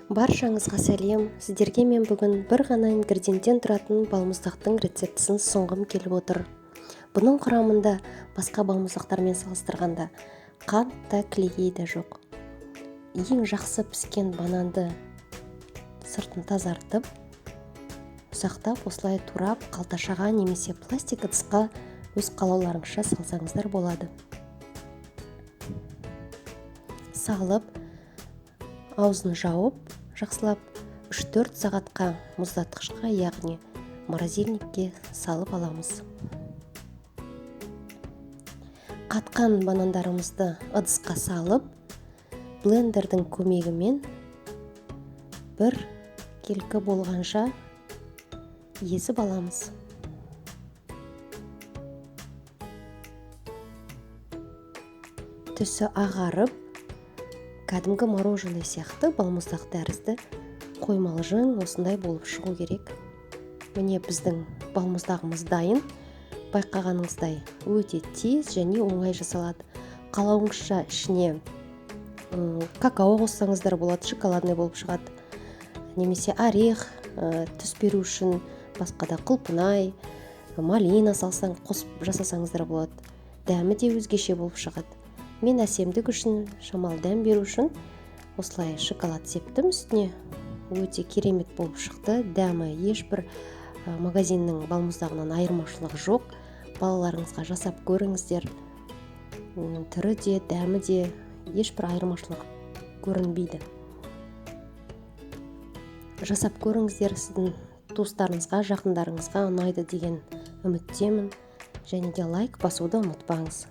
Баршаңызға сәлем. Сіздерге мен бүгін бір ғана ингредиенттен тұратын балмұздақтың рецептісін ұсынғым келіп отыр. Бұның құрамында басқа балмұздақтармен салыстырғанда қант та кілегей де жоқ. Ең жақсы піскен бананды сыртын тазартып, ұсақтап, осылай турап, қалташаға немесе пластик ыдысқа өз қалауларыңызша салсаңыздар болады. Салып, аузын жауып, жақсылап 3-4 сағатқа мұздатқышқа, яғни морозильникке салып аламыз. Қатқан банандарымызды ыдысқа салып, блендердің көмегімен бір келкі болғанша езіп аламыз. Түсі ағарып, кәдімгі мороженое сияқты балмұздақ тәрізді қоймалжың осындай болып шығу керек. Міне біздің балмұздағымыз дайын. Байқағаныңыздай өте тез және оңай жасалады. Қалауыңызша ішіне какао қоссаңыздар болады, шоколадный болып шығады. Немесе орех түс беру үшін басқа да құлпынай, малина салсаң қосып жасасаңыздар болады. Дәмі де өзгеше болып шығады. Мен әсемдік үшін, шамалы дәм беру үшін осылай шоколад септім үстіне. Өте керемет болып шықты. Дәмі ешбір магазиннің балмұздағынан айырмашылығы жоқ. Балаларыңызға жасап көріңіздер. Түрі де, дәмі де ешбір айырмашылық көрінбейді. Жасап көріңіздер, сіздің туыстарыңызға, жақындарыңызға ұнайды деген үміттемін. Және де лайк басуды ұмытпаңыз.